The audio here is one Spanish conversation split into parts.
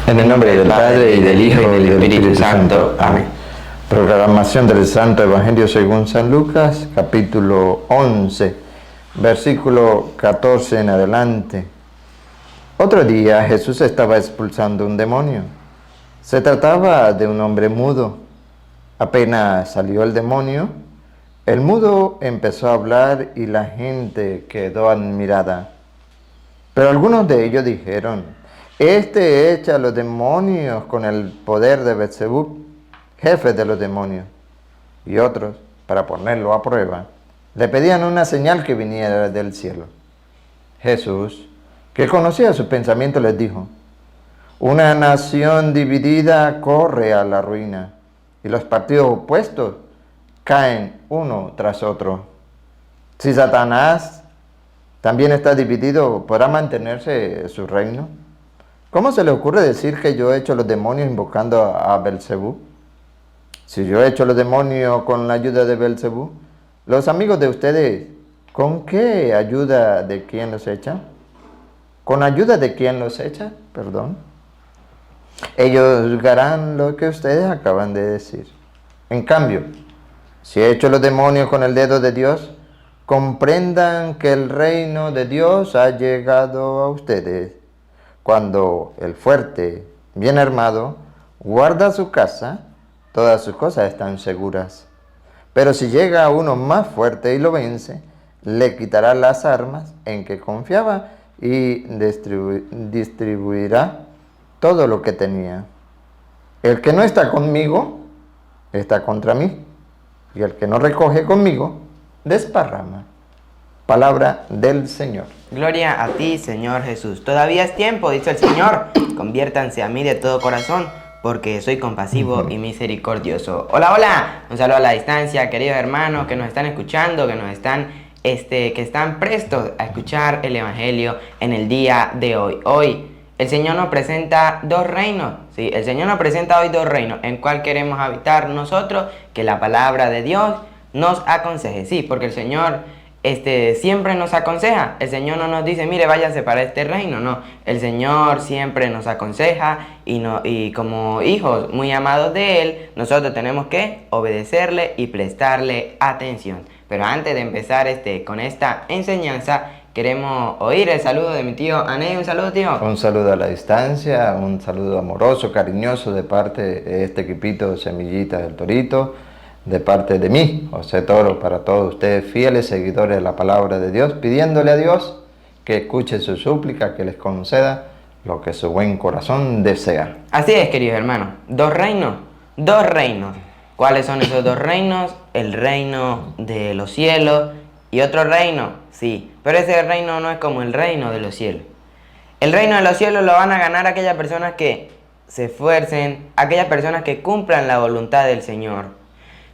En el nombre del Padre, y del Hijo, y del Espíritu Santo. Amén. Proclamación del Santo Evangelio según San Lucas, capítulo 11, versículo 14 en adelante. Otro día Jesús estaba expulsando un demonio. Se trataba de un hombre mudo. Apenas salió el demonio, el mudo empezó a hablar y la gente quedó admirada. Pero algunos de ellos dijeron: Este echa a los demonios con el poder de Beelzebub, jefe de los demonios. Y otros, para ponerlo a prueba, le pedían una señal que viniera del cielo. Jesús, que conocía sus pensamientos, les dijo: Una nación dividida corre a la ruina, y los partidos opuestos caen uno tras otro. Si Satanás también está dividido, ¿podrá mantenerse su reino? ¿Cómo se le ocurre decir que yo he hecho los demonios invocando a Beelzebub? Si yo he hecho los demonios con la ayuda de Beelzebub, los amigos de ustedes, ¿con qué ayuda de quién los echa? ¿Con ayuda de quién los echa? Perdón. Ellos juzgarán lo que ustedes acaban de decir. En cambio, si he hecho los demonios con el dedo de Dios, comprendan que el reino de Dios ha llegado a ustedes. Cuando el fuerte, bien armado, guarda su casa, todas sus cosas están seguras. Pero si llega uno más fuerte y lo vence, le quitará las armas en que confiaba y distribuirá todo lo que tenía. El que no está conmigo, está contra mí. Y el que no recoge conmigo, desparrama. Palabra del Señor. Gloria a ti, Señor Jesús. Todavía es tiempo, dice el Señor. Conviértanse a mí de todo corazón, porque soy compasivo y misericordioso. Hola, hola. Un saludo a la distancia, queridos hermanos que nos están escuchando, que están prestos a escuchar el Evangelio en el día de hoy. Hoy el Señor nos presenta dos reinos. Sí, el Señor nos presenta hoy dos reinos. ¿En cuál queremos habitar nosotros? Que la palabra de Dios nos aconseje. Sí, porque el Señor siempre nos aconseja. El Señor no nos dice: mire, váyase para este reino. No, el Señor siempre nos aconseja y como hijos muy amados de Él, nosotros tenemos que obedecerle y prestarle atención. Pero antes de empezar con esta enseñanza, queremos oír el saludo de mi tío Aney. Un saludo, tío. Un saludo a la distancia, un saludo amoroso, cariñoso de parte de este equipito Semillita del Torito, de parte de mí, José Toro, para todos ustedes, fieles seguidores de la palabra de Dios, pidiéndole a Dios que escuche su súplica, que les conceda lo que su buen corazón desea. Así es, queridos hermanos, dos reinos, dos reinos. ¿Cuáles son esos dos reinos? El reino de los cielos y otro reino, sí, pero ese reino no es como el reino de los cielos. El reino de los cielos lo van a ganar aquellas personas que se esfuercen, aquellas personas que cumplan la voluntad del Señor.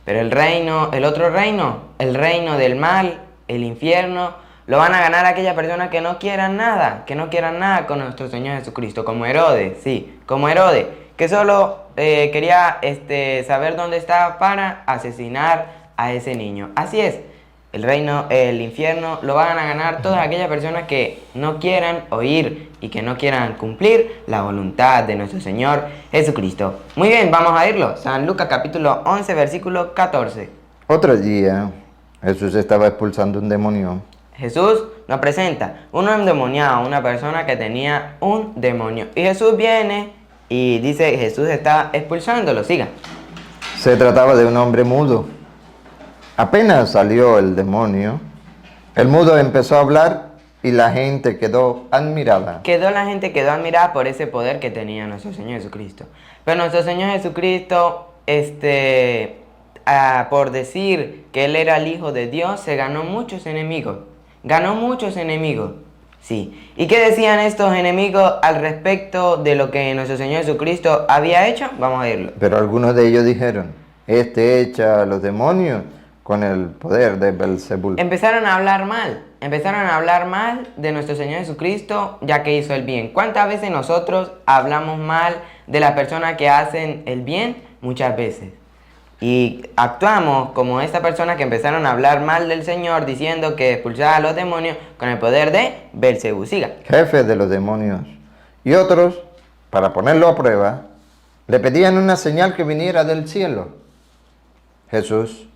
Pero el otro reino, el reino del mal, el infierno, lo van a ganar aquellas personas que no quieran nada con nuestro Señor Jesucristo, como Herodes, sí, como Herodes, que solo quería saber dónde estaba para asesinar a ese niño. Así es, el infierno lo van a ganar todas aquellas personas que no quieran oír y que no quieran cumplir la voluntad de nuestro Señor Jesucristo. Muy bien, vamos a irlo. San Lucas capítulo 11, versículo 14. Otro día Jesús estaba expulsando un demonio. Jesús nos presenta un endemoniado, una persona que tenía un demonio. Y Jesús viene y dice: Jesús está expulsándolo. Siga. Se trataba de un hombre mudo. Apenas salió el demonio, el mudo empezó a hablar y la gente quedó admirada. La gente quedó admirada por ese poder que tenía nuestro Señor Jesucristo. Pero nuestro Señor Jesucristo, por decir que Él era el Hijo de Dios, se ganó muchos enemigos. Sí. ¿Y qué decían estos enemigos al respecto de lo que nuestro Señor Jesucristo había hecho? Vamos a irlo. Pero algunos de ellos dijeron: Este echa a los demonios con el poder de Beelzebub. Empezaron a hablar mal de nuestro Señor Jesucristo, ya que hizo el bien. ¿Cuántas veces nosotros hablamos mal de las personas que hacen el bien? Muchas veces. Y actuamos como esta persona que empezaron a hablar mal del Señor, diciendo que expulsaba a los demonios con el poder de Beelzebub. Siga. Jefe de los demonios. Y otros, para ponerlo a prueba, le pedían una señal que viniera del cielo. Jesús,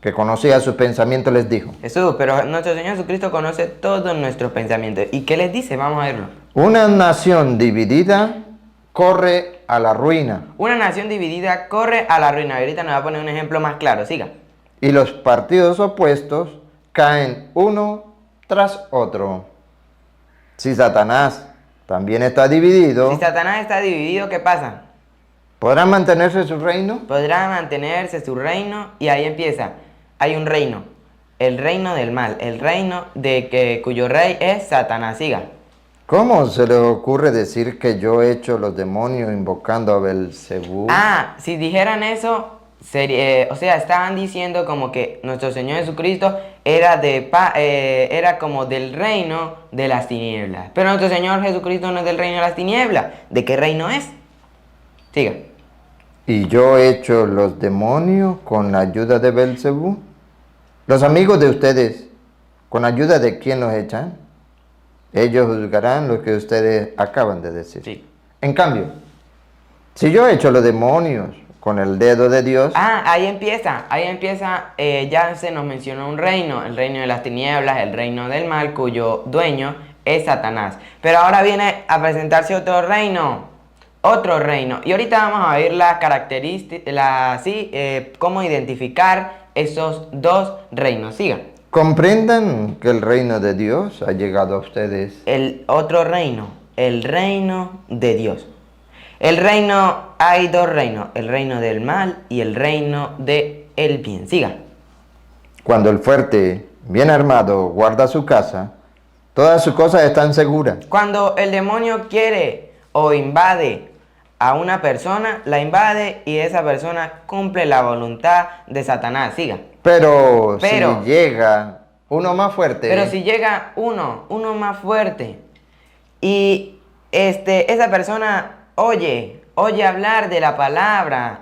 que conocía sus pensamientos, les dijo: Jesús, pero nuestro Señor Jesucristo conoce todos nuestros pensamientos. ¿Y qué les dice? Vamos a verlo. una nación dividida corre a la ruina, Una nación dividida corre a la ruina. Ahorita nos va a poner un ejemplo más claro. Siga. y los partidos opuestos caen uno tras otro. Si Satanás también está dividido, Si Satanás está dividido, ¿qué pasa? ¿podrá mantenerse su reino? Podrá mantenerse su reino y ahí empieza. Hay un reino, el reino del mal, el reino cuyo rey es Satanás. Siga. ¿Cómo se le ocurre decir que yo he hecho los demonios invocando a Belcebú? Si dijeran eso, estaban diciendo como que nuestro Señor Jesucristo era como del reino de las tinieblas. Pero nuestro Señor Jesucristo no es del reino de las tinieblas. ¿De qué reino es? Siga. ¿Y yo he hecho los demonios con la ayuda de Belcebú? Los amigos de ustedes, ¿con ayuda de quién los echan? Ellos juzgarán lo que ustedes acaban de decir. Sí. En cambio, si yo he hecho los demonios con el dedo de Dios, Ahí empieza, ya se nos mencionó un reino, el reino de las tinieblas, el reino del mal, cuyo dueño es Satanás. Pero ahora viene a presentarse otro reino. Y ahorita vamos a ver las características, cómo identificar esos dos reinos. Siga. comprendan que el reino de Dios ha llegado a ustedes. El otro reino, el reino de Dios. Hay dos reinos, el reino del mal y el reino del bien. Siga. Cuando el fuerte, bien armado, guarda su casa, todas sus cosas están seguras. Cuando el demonio quiere o invade a una persona, la invade y esa persona cumple la voluntad de Satanás. Siga. Pero si llega uno más fuerte, Pero si llega uno más fuerte y esa persona oye hablar de la palabra,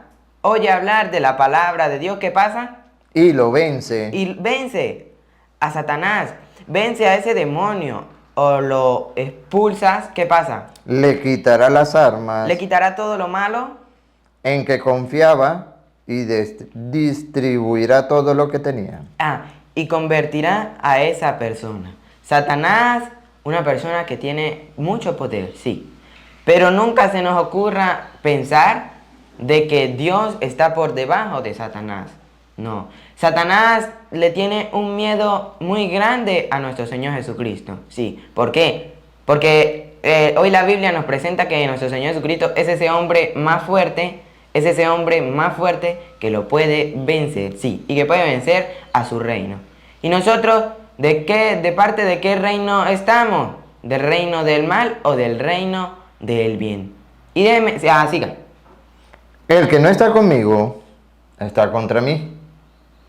de Dios, ¿qué pasa? y lo vence, Y vence a Satanás, vence a ese demonio o lo expulsas, ¿qué pasa? le quitará las armas Le quitará todo lo malo en que confiaba y distribuirá todo lo que tenía. y convertirá a esa persona. Satanás, una persona que tiene mucho poder, sí. Pero nunca se nos ocurra pensar de que Dios está por debajo de Satanás. No. Satanás le tiene un miedo muy grande a nuestro Señor Jesucristo. Sí. ¿Por qué? Porque hoy la Biblia nos presenta que nuestro Señor Jesucristo es ese hombre más fuerte, que lo puede vencer, sí, y que puede vencer a su reino. ¿Y nosotros de parte de qué reino estamos? ¿Del reino del mal o del reino del bien? Y siga. El que no está conmigo está contra mí,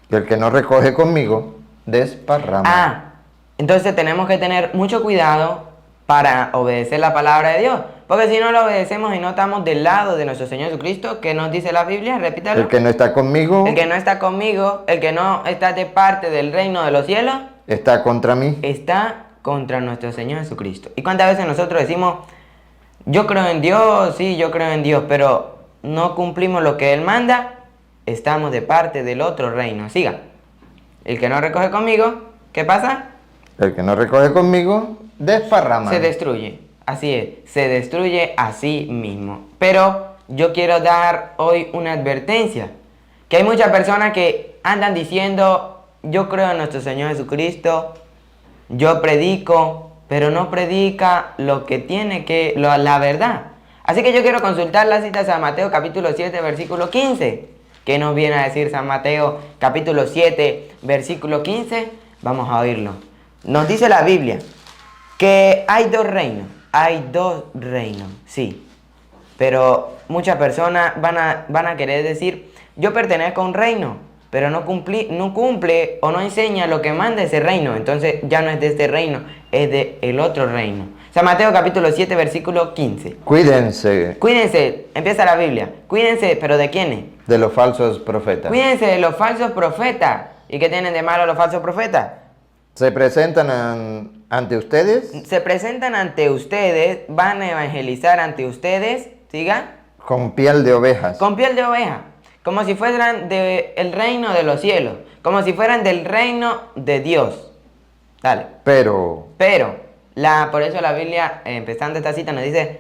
y el que no recoge conmigo desparrama. Entonces tenemos que tener mucho cuidado para obedecer la palabra de Dios. Porque si no lo obedecemos y no estamos del lado de nuestro Señor Jesucristo, ¿qué nos dice la Biblia? Repítalo. El que no está conmigo El que no está conmigo, el que no está de parte del reino de los cielos, está contra mí. está contra nuestro Señor Jesucristo. ¿Y cuántas veces nosotros decimos, yo creo en Dios, sí, yo creo en Dios, pero no cumplimos lo que Él manda? Estamos de parte del otro reino. Siga. El que no recoge conmigo, ¿qué pasa? El que no recoge conmigo desparrama. Se destruye. Así es, se destruye a sí mismo. Pero yo quiero dar hoy una advertencia. Que hay muchas personas que andan diciendo, yo creo en nuestro Señor Jesucristo, yo predico, pero no predica lo que tiene que, la verdad. Así que yo quiero consultar la cita de San Mateo capítulo 7, versículo 15. ¿Qué nos viene a decir San Mateo capítulo 7, versículo 15? Vamos a oírlo. Nos dice la Biblia que hay dos reinos. Hay dos reinos, sí. Pero muchas personas van a querer decir, yo pertenezco a un reino, pero no cumple o no enseña lo que manda ese reino. Entonces ya no es de este reino, es de el otro reino. San Mateo capítulo 7, versículo 15. Cuídense Empieza la Biblia. Cuídense, ¿pero de quiénes? de los falsos profetas. Cuídense de los falsos profetas. ¿Y qué tienen de malo los falsos profetas? Se presentan ante ustedes Se presentan ante ustedes, van a evangelizar ante ustedes, siga, con piel de ovejas. con piel de oveja, como si fueran del reino de los cielos, como si fueran del reino de Dios. Dale. Pero Pero, por eso la Biblia, empezando esta cita, nos dice,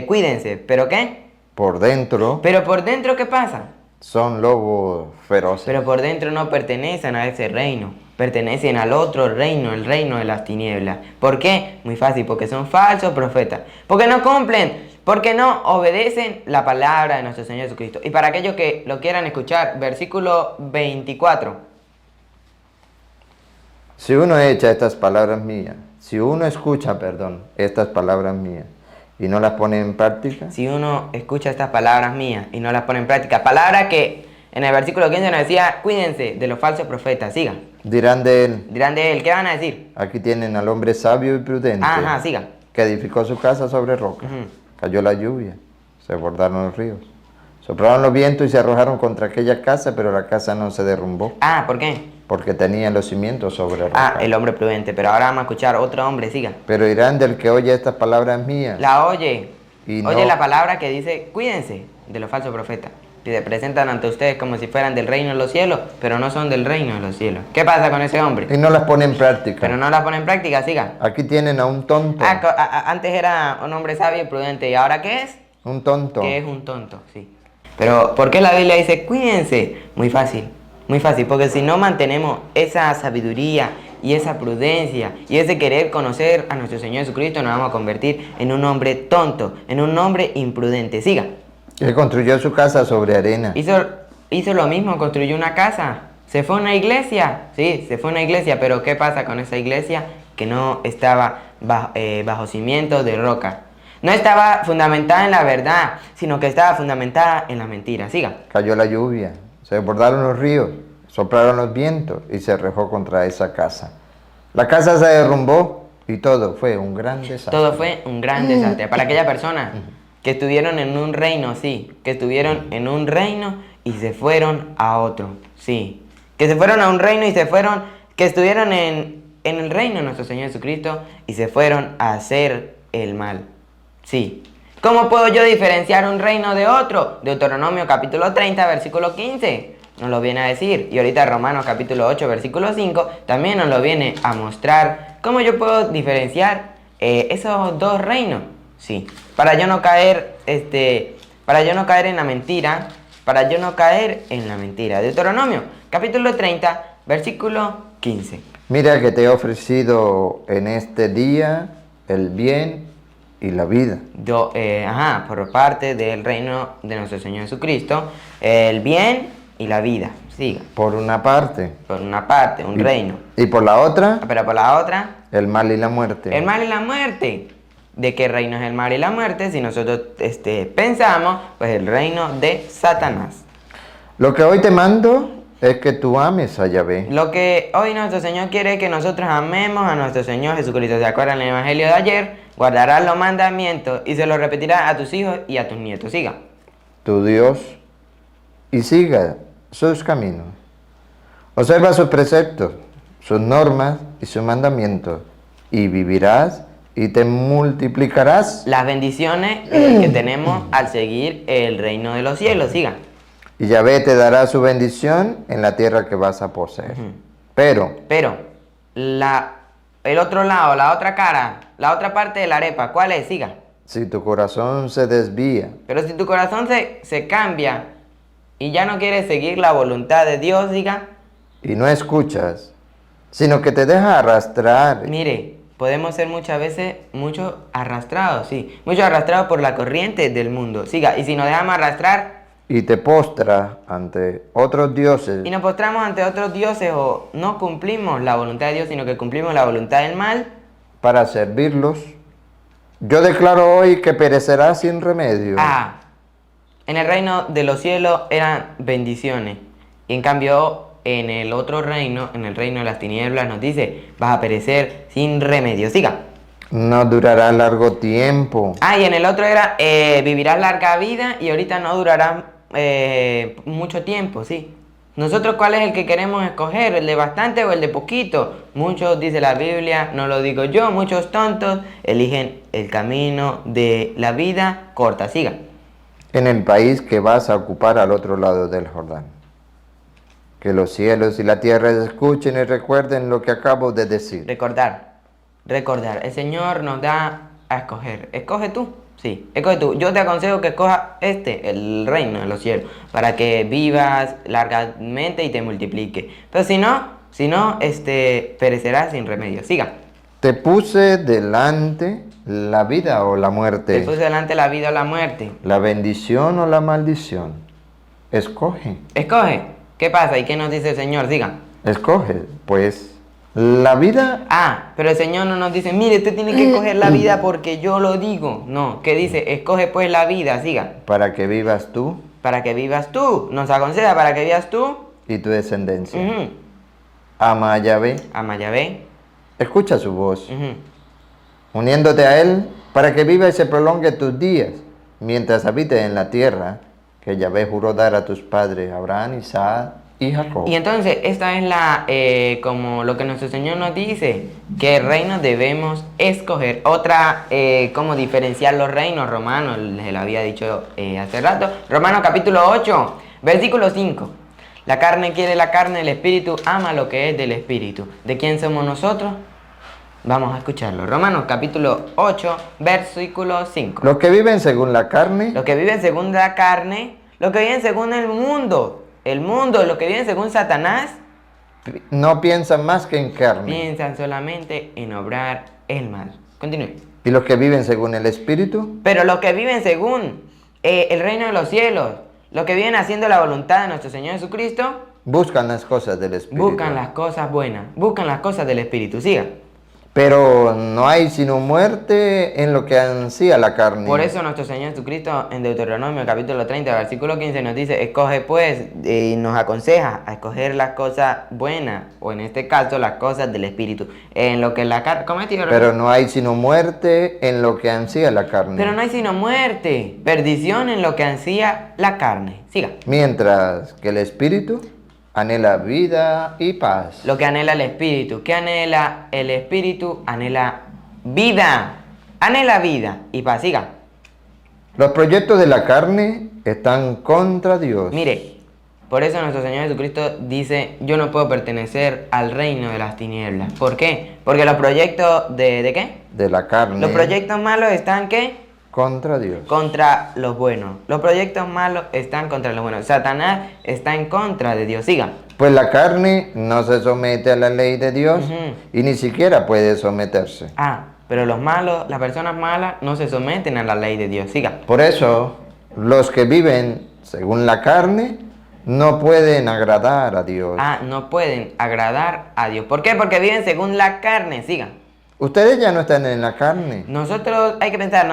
cuídense. ¿Pero qué? por dentro Pero por dentro, ¿qué pasa? son lobos feroces. Pero por dentro no pertenecen a ese reino, pertenecen al otro reino, el reino de las tinieblas. ¿Por qué? Muy fácil, porque son falsos profetas, porque no cumplen, porque no obedecen la palabra de nuestro Señor Jesucristo. Y para aquellos que lo quieran escuchar, versículo 24. Si uno echa estas palabras mías, si uno escucha, perdón, estas palabras mías y no las pone en práctica, Si uno escucha estas palabras mías y no las pone en práctica, palabra que en el versículo 15 nos decía, cuídense de los falsos profetas, sigan. dirán de él, Dirán de él, ¿qué van a decir? aquí tienen al hombre sabio y prudente, Ajá, sigan. que edificó su casa sobre roca. Ujú. Cayó la lluvia, se bordaron los ríos, soplaron los vientos y se arrojaron contra aquella casa, pero la casa no se derrumbó, Ah, ¿por qué? porque tenía los cimientos sobre roca. Ah, el hombre prudente, pero ahora vamos a escuchar otro hombre, siga. Pero dirán del que oye estas palabras mías, La oye, Y oye no- la palabra que dice, cuídense de los falsos profetas. Y se presentan ante ustedes como si fueran del reino de los cielos, pero no son del reino de los cielos. ¿Qué pasa con ese hombre? y no las pone en práctica. Pero no la pone en práctica, siga. Aquí tienen a un tonto, Antes era un hombre sabio y prudente, ¿y ahora qué es? un tonto. Que es un tonto, sí. Pero, ¿por qué la Biblia dice cuídense? Muy fácil, porque si no mantenemos esa sabiduría y esa prudencia y ese querer conocer a nuestro Señor Jesucristo, nos vamos a convertir en un hombre tonto, en un hombre imprudente. Siga. Él construyó su casa sobre arena. Hizo lo mismo, construyó una casa. Se fue a una iglesia, sí, se fue a una iglesia, pero ¿qué pasa con esa iglesia? Que no estaba bajo cimientos de roca. No estaba fundamentada en la verdad, sino que estaba fundamentada en la mentira. Siga. Cayó la lluvia, se desbordaron los ríos, soplaron los vientos y se arrojó contra esa casa. La casa se derrumbó y todo fue un gran desastre. Todo fue un gran desastre. Para aquellas personas que estuvieron en un reino, sí, que estuvieron en un reino y se fueron a otro, sí. Que se fueron a un reino y se fueron, que estuvieron en el reino de nuestro Señor Jesucristo y se fueron a hacer el mal, sí. ¿Cómo puedo yo diferenciar un reino de otro? Deuteronomio capítulo 30, versículo 15. Nos lo viene a decir. Y ahorita Romanos capítulo 8, versículo 5 también nos lo viene a mostrar. ¿Cómo yo puedo diferenciar esos dos reinos? Sí. Para yo no caer, en la mentira. Para yo no caer en la mentira. Deuteronomio capítulo 30, versículo 15. Mira que te he ofrecido en este día el bien y la vida. Por parte del reino de nuestro Señor Jesucristo, el bien y la vida. Siga. Por una parte. Por una parte, un reino. Y por la otra, Pero por la otra, el mal y la muerte. el mal y la muerte. ¿De qué reino es el mal y la muerte? Si nosotros pensamos, pues el reino de Satanás. Lo que hoy te mando es que tú ames a Yahvé. Lo que hoy nuestro Señor quiere es que nosotros amemos a nuestro Señor Jesucristo. ¿Se acuerdan del Evangelio de ayer? Guardarás los mandamientos y se los repetirás a tus hijos y a tus nietos. Siga. Tu Dios, y siga sus caminos. Observa sus preceptos, sus normas y sus mandamientos, y vivirás y te multiplicarás. Las bendiciones que tenemos al seguir el reino de los cielos. Siga. Y Yahvé te dará su bendición en la tierra que vas a poseer. Pero Pero el otro lado, la otra cara, la otra parte de la arepa, ¿cuál es? Siga. si tu corazón se desvía Pero si tu corazón se cambia y ya no quieres seguir la voluntad de Dios, diga, y no escuchas, sino que te deja arrastrar, mire, podemos ser muchas veces mucho arrastrados, sí, mucho arrastrados por la corriente del mundo. Siga, y si nos dejamos arrastrar y te postras ante otros dioses y nos postramos ante otros dioses o no cumplimos la voluntad de Dios, sino que cumplimos la voluntad del mal, para servirlos, yo declaro hoy que perecerás sin remedio. En el reino de los cielos eran bendiciones. Y en cambio, en el otro reino, en el reino de las tinieblas, nos dice, vas a perecer sin remedio. Siga. No durará largo tiempo. Y en el otro era, vivirás larga vida y ahorita no durará mucho tiempo, sí. Nosotros, ¿cuál es el que queremos escoger? ¿El de bastante o el de poquito? Muchos, dice la Biblia, no lo digo yo, muchos tontos eligen el camino de la vida corta. Siga. En el país que vas a ocupar al otro lado del Jordán. Que los cielos y la tierra escuchen y recuerden lo que acabo de decir. Recordar. El Señor nos da a escoger. Escoge tú. Sí, escoge tú. Yo te aconsejo que escojas el reino de los cielos, para que vivas largamente y te multiplique. Pero si no, perecerás sin remedio. Siga. Te puse delante la vida o la Te muerte, puse delante la vida o la muerte. la bendición o la maldición. Escoge, Escoge. ¿Qué pasa? ¿Y qué nos dice el Señor? Siga. escoge, pues la vida. Pero el Señor no nos dice, mire, usted tiene que escoger la vida porque yo lo digo. No, ¿qué dice? Escoge pues la vida, siga. Para que vivas tú Para que vivas tú. Nos aconseja para que vivas tú. y tu descendencia. Ujú. Ama a Yahvé, Ama a Yahvé. escucha su voz, Ujú. uniéndote a Él para que viva y se prolongue tus días, mientras habites en la tierra que Yahvé juró dar a tus padres, Abraham, Isaac y Jacob. Y entonces, esta es como lo que nuestro Señor nos dice, que el reino debemos escoger. Otra, cómo diferenciar los reinos, Romanos, les lo había dicho hace rato. Romanos capítulo 8, versículo 5. La carne quiere la carne, el espíritu ama lo que es del espíritu. ¿De quién somos nosotros? Vamos a escucharlo. Romanos capítulo 8, versículo 5. Los que viven según la carne, Los que viven según la carne, los que viven según el mundo, los que viven según Satanás, no piensan más que en carne. piensan solamente en obrar el mal. Continúe. Y los que viven según el Espíritu, Pero los que viven según el reino de los cielos, los que viven haciendo la voluntad de nuestro Señor Jesucristo, buscan las cosas del Espíritu. buscan las cosas buenas, buscan las cosas del Espíritu. Siga. Pero no hay sino muerte en lo que ansía la carne. Por eso nuestro Señor Jesucristo en Deuteronomio capítulo 30, versículo 15 nos dice, escoge pues, y nos aconseja a escoger las cosas buenas, o en este caso las cosas del Espíritu. En lo que la carne... ¿Cómo es, tío? Pero no hay sino muerte en lo que ansía la carne. Pero no hay sino muerte, perdición en lo que ansía la carne. Siga. Mientras que el Espíritu anhela vida y paz. Lo que anhela el Espíritu. ¿Qué anhela el Espíritu? Anhela vida. Anhela vida y paz. Siga. Los proyectos de la carne están contra Dios. Mire, por eso nuestro Señor Jesucristo dice, yo no puedo pertenecer al reino de las tinieblas. ¿Por qué? Porque los proyectos ¿de qué? De la carne. Los proyectos malos están ¿qué? Contra Dios. Contra los buenos. Los proyectos malos están contra los buenos. Satanás está en contra de Dios. Siga. Pues la carne no se somete a la ley de Dios Ujú. y ni siquiera puede someterse. Pero los malos, las personas malas no se someten a la ley de Dios. Siga. Por eso, los que viven según la carne no pueden agradar a Dios. No pueden agradar a Dios. ¿Por qué? Porque viven según la carne. Siga. Ustedes ya no están en la carne. Nosotros, hay que pensar,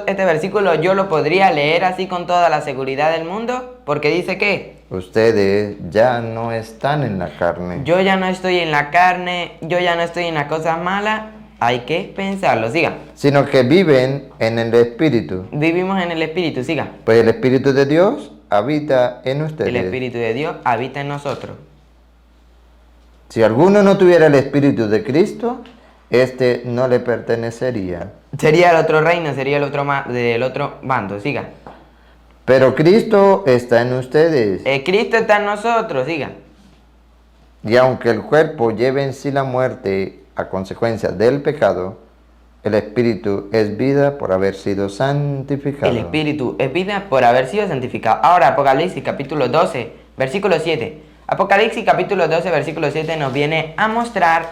este versículo yo lo podría leer así con toda la seguridad del mundo, porque dice que Ustedes ya no están en la carne. yo ya no estoy en la carne, yo ya no estoy en las cosas malas. Hay que pensarlo. Siga. Sino que viven en el Espíritu. Vivimos en el Espíritu. Siga. Pues el Espíritu de Dios habita en ustedes. El Espíritu de Dios habita en nosotros. Si alguno no tuviera el Espíritu de Cristo, este no le pertenecería. Sería el otro reino, sería el otro del otro bando. Siga. Pero Cristo está en ustedes. Cristo está en nosotros. Siga. Y aunque el cuerpo lleve en sí la muerte a consecuencia del pecado, el Espíritu es vida por haber sido santificado. El Espíritu es vida por haber sido santificado. Ahora, Apocalipsis capítulo 12, versículo 7. Apocalipsis capítulo 12, versículo 7 nos viene a mostrar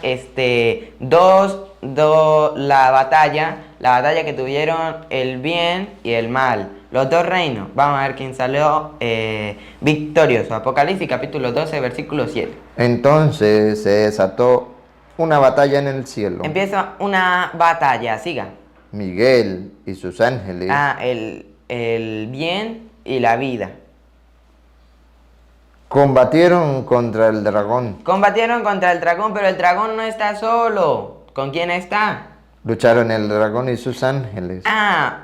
la batalla que tuvieron el bien y el mal, los dos reinos. Vamos a ver quién salió victorioso. Apocalipsis capítulo 12, versículo 7. Entonces se desató una batalla en el cielo. Empieza una batalla, siga. Miguel y sus ángeles El bien y la vida. combatieron contra el dragón. Combatieron contra el dragón, pero el dragón no está solo. ¿Con quién está? Lucharon el dragón y sus ángeles.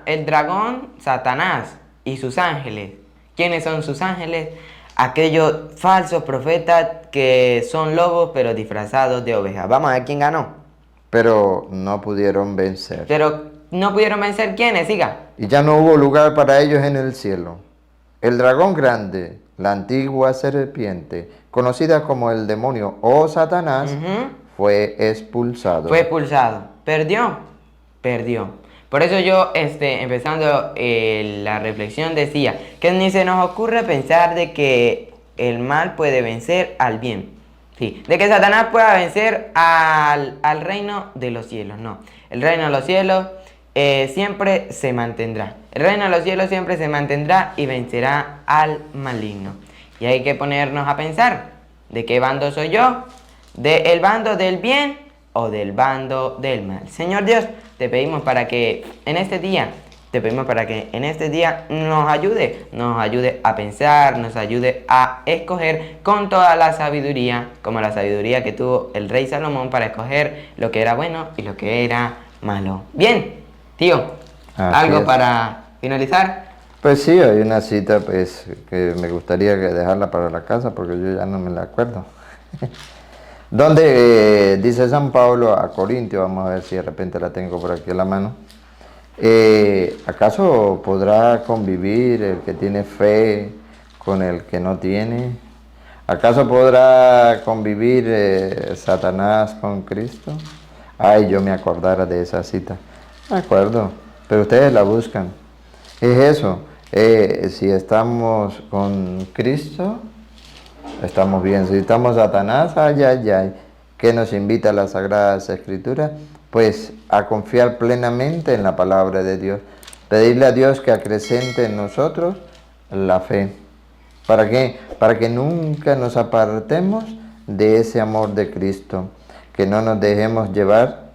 El dragón, Satanás y sus ángeles. ¿Quiénes son sus ángeles? aquellos falsos profetas que son lobos pero disfrazados de ovejas. Vamos a ver quién ganó. Pero no pudieron vencer. Pero no pudieron vencer quiénes, siga. Y ya no hubo lugar para ellos en el cielo. El dragón grande, la antigua serpiente, conocida como el demonio o Satanás, fue expulsado. Fue expulsado. Perdió. Por eso yo, empezando la reflexión, decía que ni se nos ocurre pensar de que el mal puede vencer al bien. Sí, de que Satanás pueda vencer al reino de los cielos. No, el reino de los cielos siempre se mantendrá. El reino de los cielos siempre se mantendrá y vencerá al maligno. Y hay que ponernos a pensar, ¿de qué bando soy yo? ¿Del bando del bien o del bando del mal? Señor Dios, te pedimos para que en este día nos ayude a pensar, nos ayude a escoger con toda la sabiduría, como la sabiduría que tuvo el rey Salomón para escoger lo que era bueno y lo que era malo. Bien, tío, ¿algo para finalizar? Pues sí, hay una cita pues que me gustaría dejarla para la casa porque yo ya no me la acuerdo. Donde dice San Pablo a Corintio, vamos a ver si de repente la tengo por aquí a la mano. ¿Acaso podrá convivir el que tiene fe con el que no tiene? ¿Acaso podrá convivir Satanás con Cristo? Ay, yo me acordara de esa cita. Me acuerdo, pero ustedes la buscan. Es eso, si estamos con Cristo, estamos bien. Si estamos Satanás, ay, ay, ay, que nos invita a las Sagradas Escrituras, pues a confiar plenamente en la palabra de Dios. Pedirle a Dios que acrecente en nosotros la fe. ¿Para qué? Para que nunca nos apartemos de ese amor de Cristo. Que no nos dejemos llevar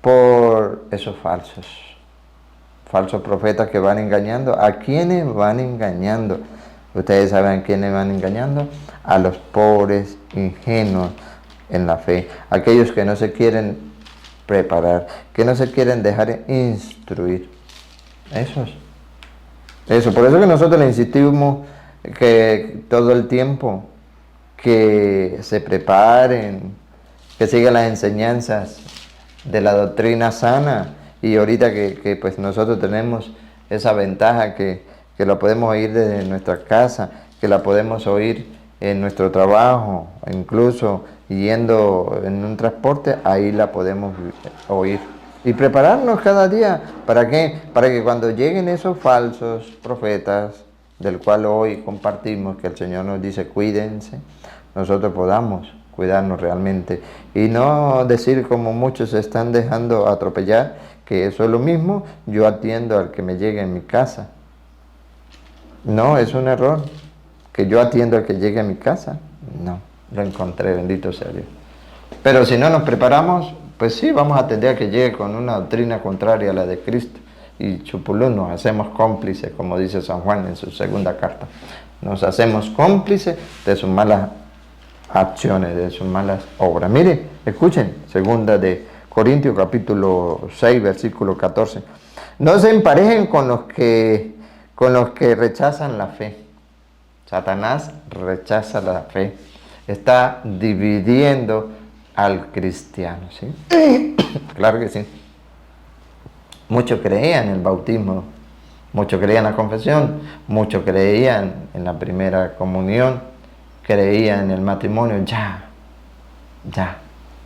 por esos falsos profetas que van engañando. ¿A quiénes van engañando? Ustedes saben a quiénes van engañando. A los pobres ingenuos en la fe. Aquellos que no se quieren preparar, que no se quieren dejar instruir. Eso. Por eso que nosotros le insistimos que todo el tiempo que se preparen, que sigan las enseñanzas de la doctrina sana. Y ahorita que pues nosotros tenemos esa ventaja que la podemos oír desde nuestra casa, que la podemos oír en nuestro trabajo, incluso yendo en un transporte, ahí la podemos oír. Y prepararnos cada día. ¿Para qué? Para que cuando lleguen esos falsos profetas, del cual hoy compartimos, que el Señor nos dice cuídense, nosotros podamos cuidarnos realmente. Y no decir como muchos se están dejando atropellar, que eso es lo mismo, yo atiendo al que me llegue en mi casa. No, es un error. Que yo atiendo al que llegue a mi casa. No, lo encontré, bendito sea Dios. Pero si no nos preparamos, pues sí, vamos a atender a que llegue con una doctrina contraria a la de Cristo. Y chupulú, nos hacemos cómplices, como dice San Juan en su segunda carta. Nos hacemos cómplices de sus malas acciones, de sus malas obras. Miren, escuchen, segunda de Corintios capítulo 6, versículo 14. No se emparejen con los que rechazan la fe. Satanás rechaza la fe. Está dividiendo al cristiano, ¿sí? Claro que sí. Muchos creían en el bautismo, muchos creían en la confesión, muchos creían en la primera comunión, creían en el matrimonio.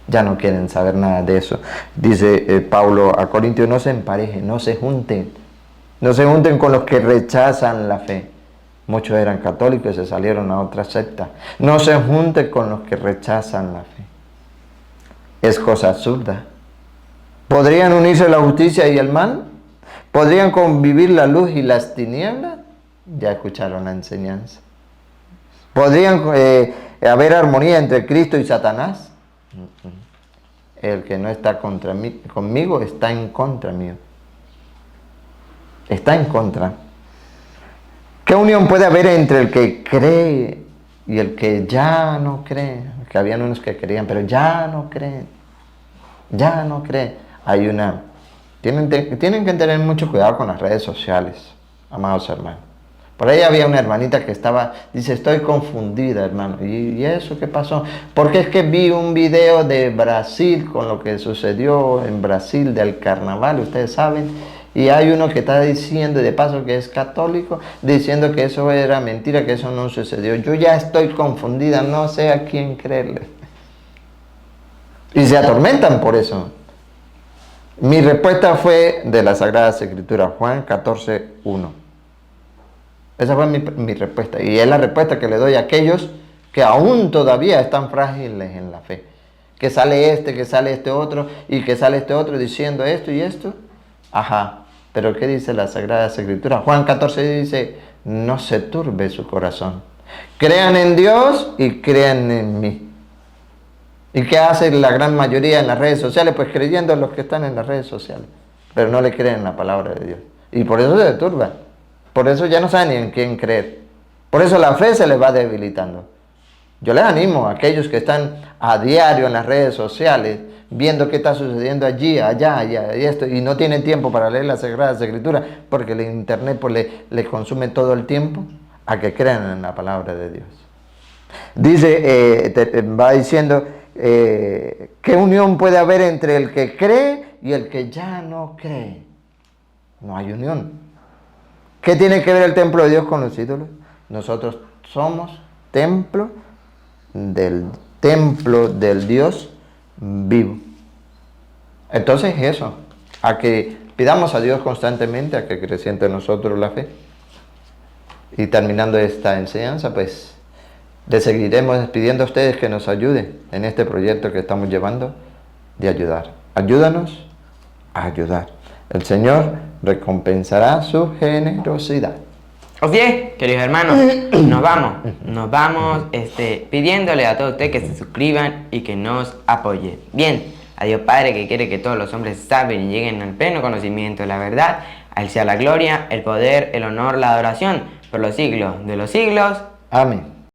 Ya no quieren saber nada de eso. Dice Pablo a Corintios, no se emparejen, no se junten con los que rechazan la fe. Muchos eran católicos y se salieron a otra secta. No se junten con los que rechazan la fe. Es cosa absurda. ¿Podrían unirse la justicia y el mal? ¿Podrían convivir la luz y las tinieblas? Ya escucharon la enseñanza. ¿Podrían haber armonía entre Cristo y Satanás? El que no está conmigo está en contra mío. Está en contra. ¿Qué unión puede haber entre el que cree y el que ya no cree? Que habían unos que creían, pero ya no creen. Hay tienen que tener mucho cuidado con las redes sociales, amados hermanos. Por ahí había una hermanita que dice, estoy confundida, hermano. ¿Y eso qué pasó? Porque es que vi un video de Brasil con lo que sucedió en Brasil del carnaval, ustedes saben. Y hay uno que está diciendo, de paso que es católico, diciendo que eso era mentira, que eso no sucedió. Yo ya estoy confundida, no sé a quién creerle. Y se atormentan por eso. Mi respuesta fue de la Sagrada Escritura, Juan 14:1. Esa fue mi respuesta. Y es la respuesta que le doy a aquellos que aún todavía están frágiles en la fe. Que sale este otro, y que sale este otro diciendo esto y esto. Ajá. Pero ¿qué dice la Sagrada Escritura? Juan 14 dice, no se turbe su corazón. Crean en Dios y crean en mí. ¿Y qué hace la gran mayoría en las redes sociales? Pues creyendo en los que están en las redes sociales. Pero no le creen en la palabra de Dios. Y por eso se turban. Por eso ya no saben ni en quién creer. Por eso la fe se les va debilitando. Yo les animo a aquellos que están a diario en las redes sociales, viendo qué está sucediendo allí, allá, y esto, y no tienen tiempo para leer las Sagradas Escrituras, porque el internet pues, le consume todo el tiempo, a que crean en la palabra de Dios. Dice, va diciendo, ¿qué unión puede haber entre el que cree y el que ya no cree? No hay unión. ¿Qué tiene que ver el templo de Dios con los ídolos? Nosotros somos templo del Dios vivo. Entonces eso, a que pidamos a Dios constantemente, a que creciente en nosotros la fe. Y terminando esta enseñanza, pues les seguiremos pidiendo a ustedes que nos ayuden en este proyecto que estamos llevando de ayudar. Ayúdanos a ayudar. El Señor recompensará su generosidad. Así es, queridos hermanos, nos vamos pidiéndole a todos ustedes que se suscriban y que nos apoyen. Bien, a Dios Padre, que quiere que todos los hombres salven y lleguen al pleno conocimiento de la verdad, a Él sea la gloria, el poder, el honor, la adoración, por los siglos de los siglos. Amén.